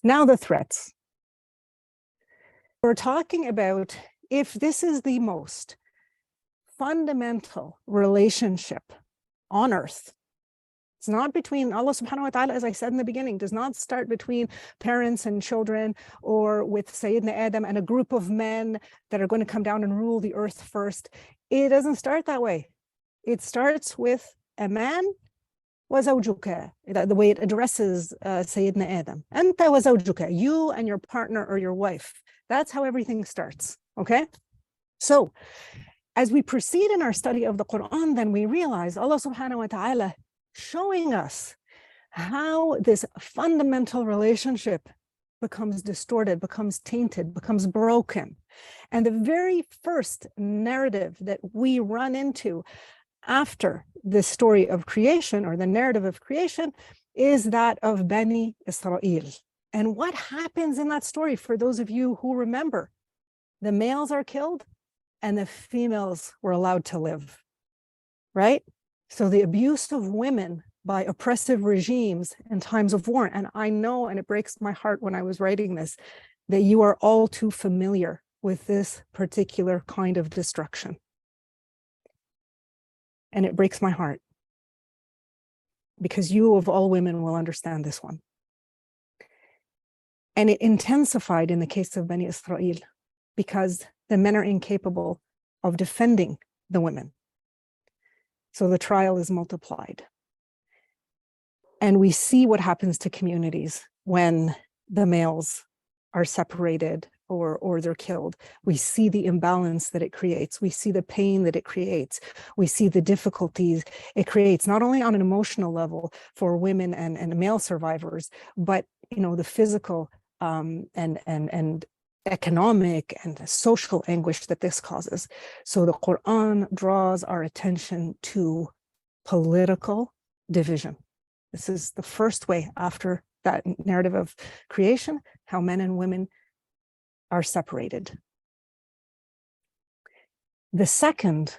Now the threats. We're talking about if this is the most fundamental relationship on earth. It's not between Allah subhanahu wa ta'ala, as I said in the beginning, does not start between parents and children or with Sayyidina Adam and a group of men that are going to come down and rule the earth first. It doesn't start that way. It starts with a man wa zawjuka, the way it addresses Sayyidina Adam. Anta wa zawjuka, you and your partner or your wife. That's how everything starts, okay? So, as we proceed in our study of the Quran, then we realize Allah subhanahu wa ta'ala showing us how this fundamental relationship becomes distorted, becomes tainted, becomes broken. And the very first narrative that we run into after the story of creation, or the narrative of creation, is that of Bani Israel. And what happens in that story, for those of you who remember, the males are killed and the females were allowed to live, right? So the abuse of women by oppressive regimes in times of war, and I know, and it breaks my heart when I was writing this, that you are all too familiar with this particular kind of destruction. And it breaks my heart, because you of all women will understand this one. And it intensified in the case of Bani Israel, because the men are incapable of defending the women. So the trial is multiplied. And we see what happens to communities when the males are separated or they're killed. We see the imbalance that it creates. We see the pain that it creates. We see the difficulties it creates, not only on an emotional level for women and male survivors, but the physical and economic and social anguish that this causes. So the Quran draws our attention to political division. This is the first way after that narrative of creation, how men and women are separated. The second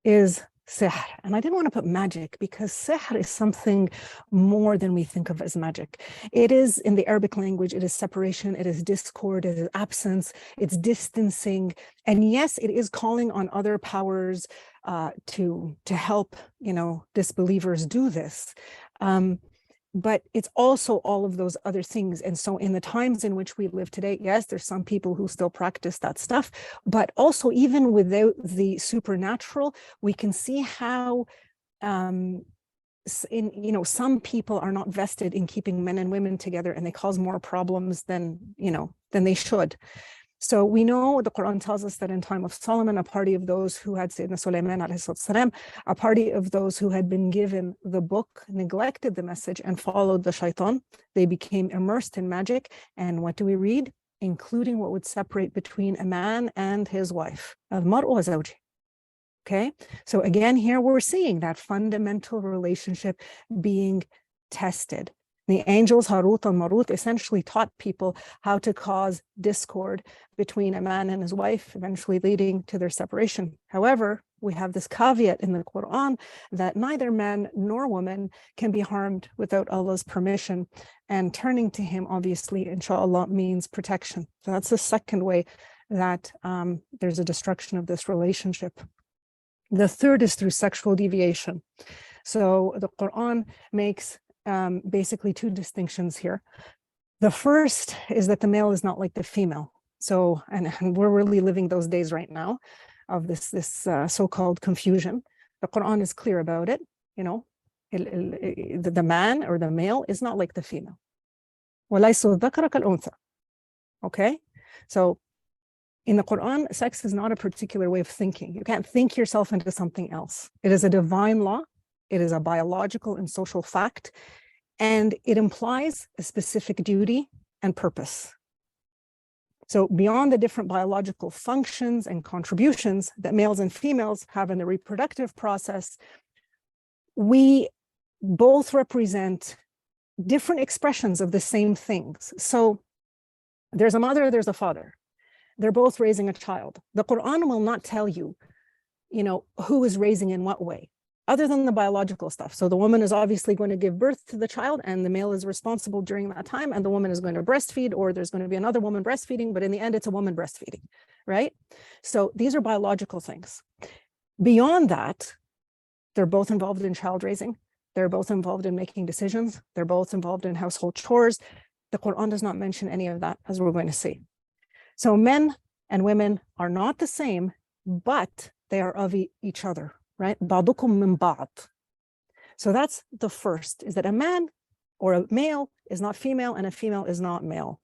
is sihr. And I didn't want to put magic, because sihr is something more than we think of as magic. It is, in the Arabic language, it is separation, it is discord, it is absence, it's distancing. And yes, it is calling on other powers to help, disbelievers do this. But it's also all of those other things. And so in the times in which we live today, yes, there's some people who still practice that stuff, but also even without the supernatural, we can see how some people are not vested in keeping men and women together, and they cause more problems than they should. So we know the Quran tells us that in time of Solomon, a party of those who had Sayyidina Sulaiman alayhi salam, a party of those who had been given the book neglected the message and followed the shaitan. They became immersed in magic. And what do we read? Including what would separate between a man and his wife. Al-mar'u wa zawji. Okay, so again, here we're seeing that fundamental relationship being tested. The angels, Harut and Marut, essentially taught people how to cause discord between a man and his wife, eventually leading to their separation. However, we have this caveat in the Quran that neither man nor woman can be harmed without Allah's permission. And turning to him, obviously, inshallah, means protection. So that's the second way that there's a destruction of this relationship. The third is through sexual deviation. So the Quran makes basically two distinctions here. The first is that the male is not like the female. So, and we're really living those days right now of this so-called confusion. The Quran is clear about it. The man or the male is not like the female. Okay, so in the Quran, sex is not a particular way of thinking. You can't think yourself into something else. It is a divine law. It is a biological and social fact, and it implies a specific duty and purpose. So beyond the different biological functions and contributions that males and females have in the reproductive process, we both represent different expressions of the same things. So there's a mother, there's a father. They're both raising a child. The Quran will not tell you, who is raising in what way. other than the biological stuff. So the woman is obviously going to give birth to the child, and the male is responsible during that time, and the woman is going to breastfeed, or there's going to be another woman breastfeeding, but in the end, it's a woman breastfeeding, right? So these are biological things. Beyond that, they're both involved in child raising. They're both involved in making decisions. They're both involved in household chores. The Quran does not mention any of that, as we're going to see. So men and women are not the same, but they are of each other, right? بعضكم من بعض. So that's the first, is that a man or a male is not female and a female is not male.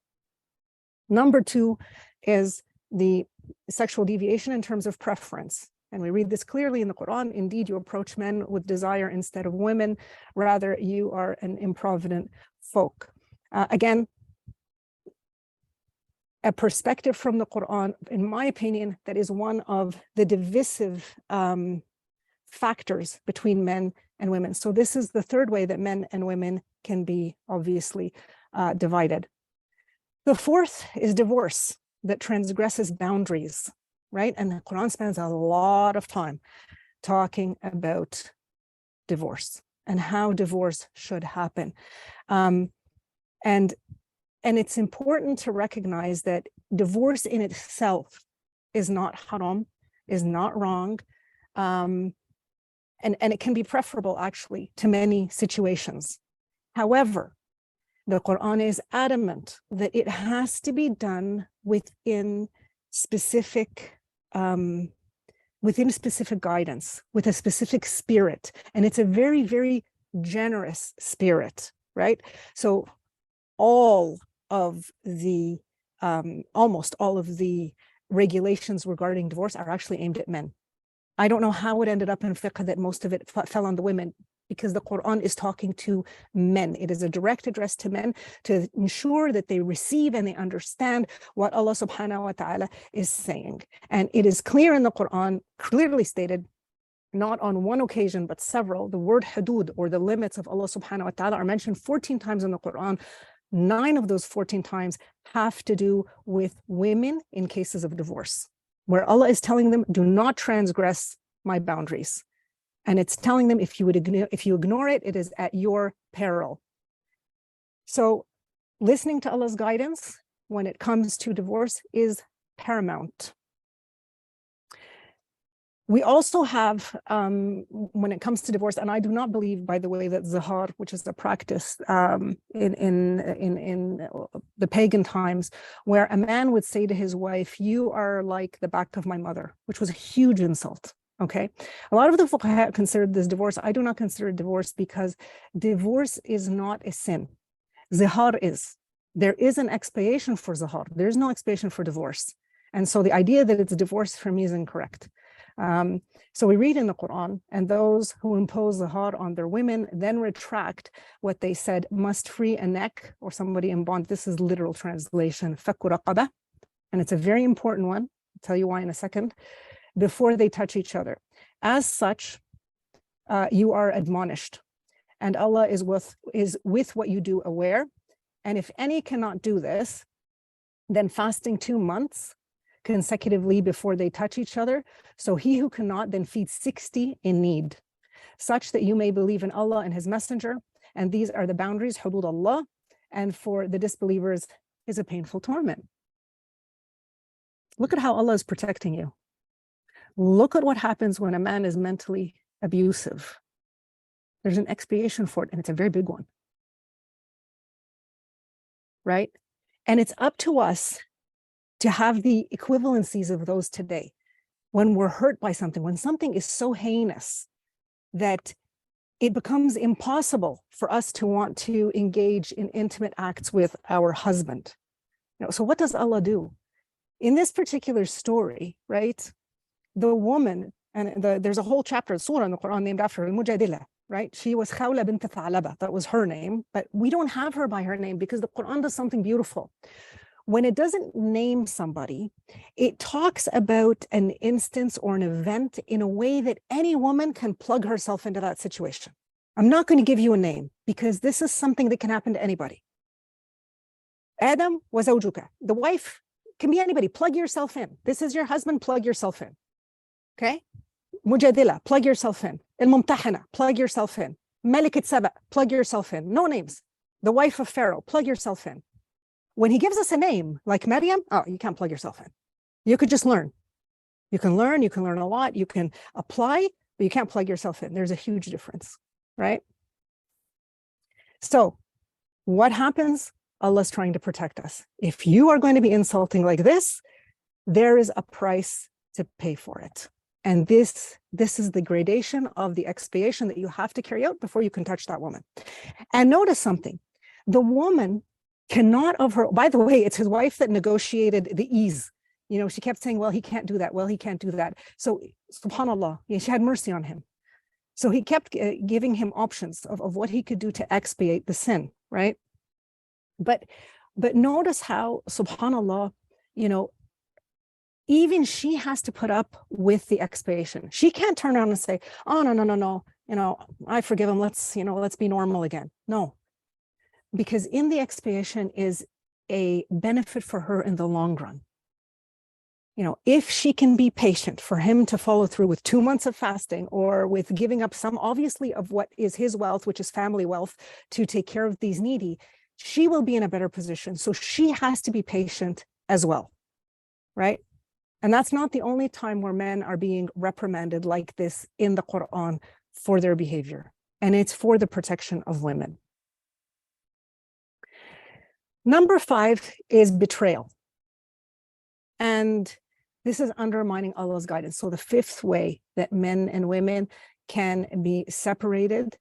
Number two is the sexual deviation in terms of preference. And we read this clearly in the Quran. Indeed, you approach men with desire instead of women. Rather, you are an improvident folk. Again, a perspective from the Quran, in my opinion, that is one of the divisive factors between men and women. So this is the third way that men and women can be obviously divided. The fourth is divorce that transgresses boundaries, right? And the Quran spends a lot of time talking about divorce and how divorce should happen. And it's important to recognize that divorce in itself is not haram, is not wrong, and it can be preferable actually to many situations. However, the Quran is adamant that it has to be done within specific guidance, with a specific spirit, and it's a very, very generous spirit, right? So all of the almost all of the regulations regarding divorce are actually aimed at men. I don't know how it ended up in fiqh that most of it fell on the women, because the Quran is talking to men. It is a direct address to men to ensure that they receive and they understand what Allah subhanahu wa ta'ala is saying. And it is clear in the Quran, clearly stated, not on one occasion, but several, the word hudud, or the limits of Allah subhanahu wa ta'ala, are mentioned 14 times in the Quran. 9 of those 14 times have to do with women in cases of divorce, where Allah is telling them, do not transgress my boundaries. And it's telling them, if you ignore it, it is at your peril. So listening to Allah's guidance when it comes to divorce is paramount. We also have, when it comes to divorce, and I do not believe, by the way, that zihar, which is a practice in the pagan times, where a man would say to his wife, you are like the back of my mother, which was a huge insult. Okay, a lot of the fuqaha considered this divorce. I do not consider it divorce, because divorce is not a sin. Zihar is. There is an expiation for zihar. There's no expiation for divorce. And so the idea that it's divorce for me is incorrect. So we read in the Quran, and those who impose zihar on their women then retract what they said, must free a neck or somebody in bond. This is literal translation, fakku raqaba, and it's a very important one. I'll tell you why in a second. Before they touch each other. As such, you are admonished, and Allah is with what you do aware. And if any cannot do this, then fasting 2 months consecutively before they touch each other. So he who cannot, then feed 60 in need, such that you may believe in Allah and his messenger. And these are the boundaries, hudud Allah, and for the disbelievers is a painful torment. Look at how Allah is protecting you. Look at what happens when a man is mentally abusive. There's an expiation for it, and it's a very big one. Right? And it's up to us to have the equivalencies of those today. When we're hurt by something, when something is so heinous that it becomes impossible for us to want to engage in intimate acts with our husband. So what does Allah do? In this particular story, right? The woman, and there's a whole chapter, a surah in the Quran named after her, Mujadila, right? She was Khawla bint Thalaba, that was her name, but we don't have her by her name because the Quran does something beautiful. When it doesn't name somebody, it talks about an instance or an event in a way that any woman can plug herself into that situation. I'm not going to give you a name because this is something that can happen to anybody. Adam wa zawjuka, the wife can be anybody, plug yourself in. This is your husband, plug yourself in. Okay? Mujadila, plug yourself in. Al-Mumtahana, plug yourself in. Malikat Saba, plug yourself in. No names. The wife of Pharaoh, plug yourself in. When he gives us a name like Maryam, oh, you can't plug yourself in. You could just learn. You can learn a lot, you can apply, but you can't plug yourself in. There's a huge difference, right? So what happens? Allah's trying to protect us. If you are going to be insulting like this, there is a price to pay for it. And this is the gradation of the expiation that you have to carry out before you can touch that woman. And notice something. The woman cannot of her, by the way, it's his wife that negotiated the ease. You know, she kept saying, well, he can't do that. Well, he can't do that. So subhanAllah, she had mercy on him. So he kept giving him options of what he could do to expiate the sin, right? But notice how, subhanAllah, you know, even she has to put up with the expiation. She can't turn around and say, oh, no, you know, I forgive him. Let's be normal again. No, because in the expiation is a benefit for her in the long run. You know, if she can be patient for him to follow through with 2 months of fasting or with giving up some, obviously, of what is his wealth, which is family wealth, to take care of these needy, she will be in a better position. So she has to be patient as well, right? And that's not the only time where men are being reprimanded like this in the Quran for their behavior. And it's for the protection of women. Number 5 is betrayal. And this is undermining Allah's guidance. So the 5th way that men and women can be separated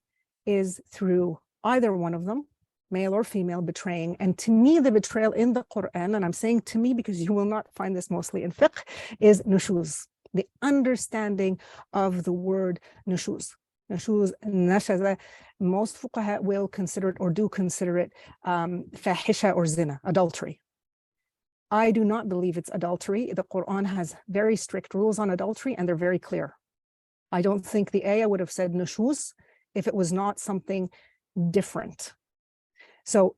is through either one of them, male or female, betraying. And to me, the betrayal in the Quran, and I'm saying to me because you will not find this mostly in fiqh, is nushuz, the understanding of the word nushuz. Nushuz, nashaza, most fuqaha will consider it or do consider it fahisha or zina, adultery. I do not believe it's adultery. The Quran has very strict rules on adultery and they're very clear. I don't think the ayah would have said nushuz if it was not something different. So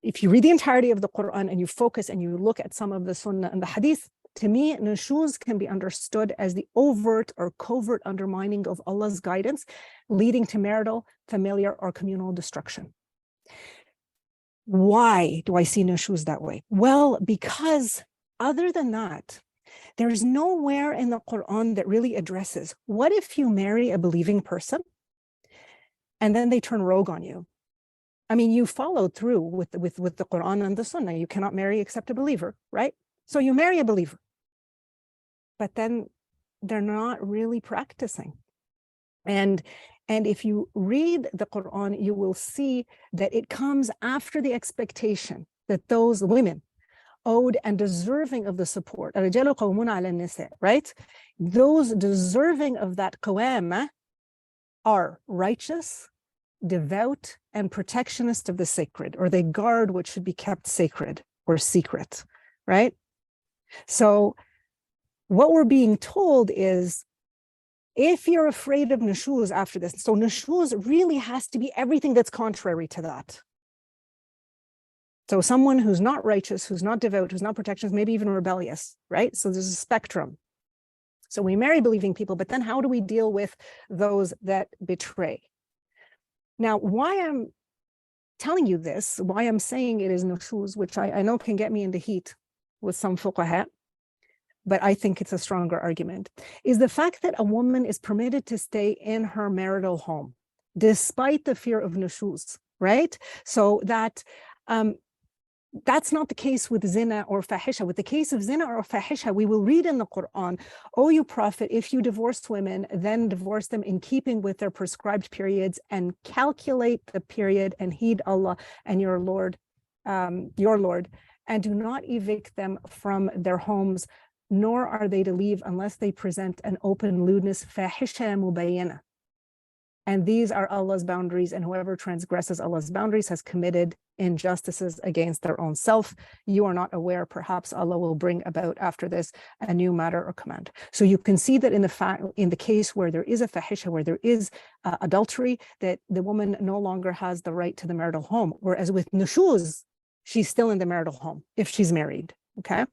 if you read the entirety of the Quran and you focus and you look at some of the sunnah and the hadith, to me, nushuz can be understood as the overt or covert undermining of Allah's guidance, leading to marital, familiar, or communal destruction. Why do I see nushuz that way? Well, because other than that, there's nowhere in the Quran that really addresses, what if you marry a believing person and then they turn rogue on you? I mean, you followed through with the Quran and the Sunnah. You cannot marry except a believer, right? So you marry a believer, but then they're not really practicing. And if you read the Quran, you will see that it comes after the expectation that those women owed and deserving of the support, right? Those deserving of that kojem are righteous, devout, and protectionist of the sacred, or they guard what should be kept sacred or secret, right? So what we're being told is, if you're afraid of nushuz after this, so nushuz really has to be everything that's contrary to that. So someone who's not righteous, who's not devout, who's not protectionist, maybe even rebellious, right? So there's a spectrum. So we marry believing people, but then how do we deal with those that betray? Now, why I'm telling you this, why I'm saying it is nushuz, which I know can get me into heat with some fuqaha, but I think it's a stronger argument, is the fact that a woman is permitted to stay in her marital home, despite the fear of nushuz, right? So that that's not the case with zina or fahisha. With the case of zina or fahisha, we will read in the Quran, "O you Prophet, if you divorce women, then divorce them in keeping with their prescribed periods and calculate the period and heed Allah and your Lord, and do not evict them from their homes, nor are they to leave unless they present an open lewdness, fahisha mubayyana." And these are Allah's boundaries, and whoever transgresses Allah's boundaries has committed injustices against their own self. You are not aware, perhaps Allah will bring about after this a new matter or command. So you can see that in the case where there is a fahisha, where there is adultery, that the woman no longer has the right to the marital home. Whereas with nushuz, she's still in the marital home if she's married, okay?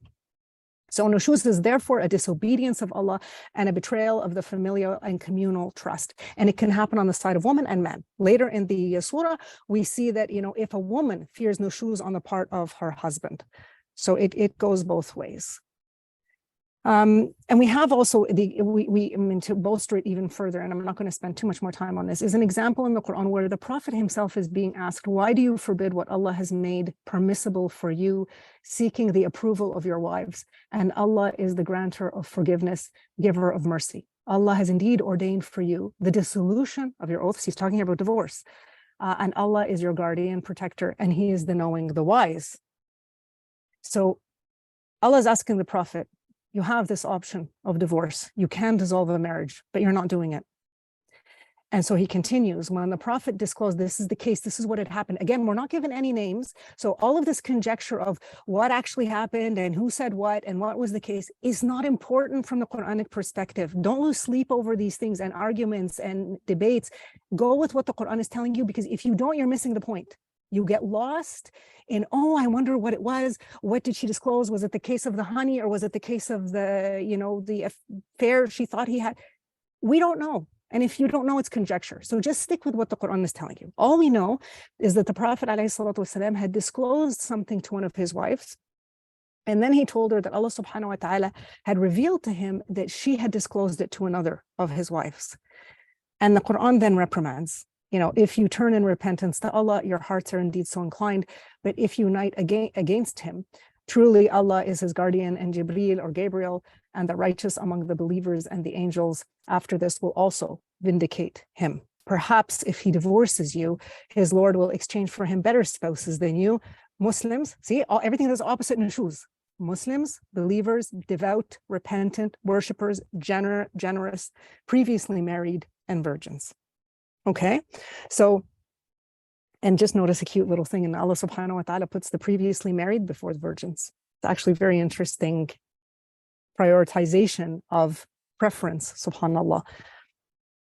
So nushuz is therefore a disobedience of Allah and a betrayal of the familial and communal trust. And it can happen on the side of woman and man. Later in the surah, we see that, if a woman fears nushuz on the part of her husband. So it goes both ways. And we have also to bolster it even further, and I'm not going to spend too much more time on this, is an example in the Quran where the Prophet himself is being asked, why do you forbid what Allah has made permissible for you, seeking the approval of your wives? And Allah is the grantor of forgiveness, giver of mercy. Allah has indeed ordained for you the dissolution of your oaths. He's talking about divorce. And Allah is your guardian, protector, and He is the knowing, the wise. So Allah is asking the Prophet, you have this option of divorce. You can dissolve a marriage, but you're not doing it. And so he continues, when the Prophet disclosed this is the case, this is what had happened. Again, we're not given any names. So all of this conjecture of what actually happened and who said what and what was the case is not important from the Qur'anic perspective. Don't lose sleep over these things and arguments and debates. Go with what the Quran is telling you, because if you don't, you're missing the point. You get lost in, I wonder what it was. What did she disclose? Was it the case of the honey, or was it the case of the affair she thought he had? We don't know. And if you don't know, it's conjecture. So just stick with what the Quran is telling you. All we know is that the Prophet ﷺ had disclosed something to one of his wives. And then he told her that Allah subhanahu wa ta'ala had revealed to him that she had disclosed it to another of his wives. And the Quran then reprimands. If you turn in repentance to Allah, your hearts are indeed so inclined. But if you unite against him, truly Allah is his guardian, and Jibreel or Gabriel and the righteous among the believers and the angels after this will also vindicate him. Perhaps if he divorces you, his Lord will exchange for him better spouses than you. Muslims, see, everything that's opposite nushuz. Muslims, believers, devout, repentant, worshippers, generous, previously married, and virgins. Okay, so, and just notice a cute little thing, and Allah subhanahu wa ta'ala puts the previously married before the virgins. It's actually very interesting prioritization of preference, subhanallah.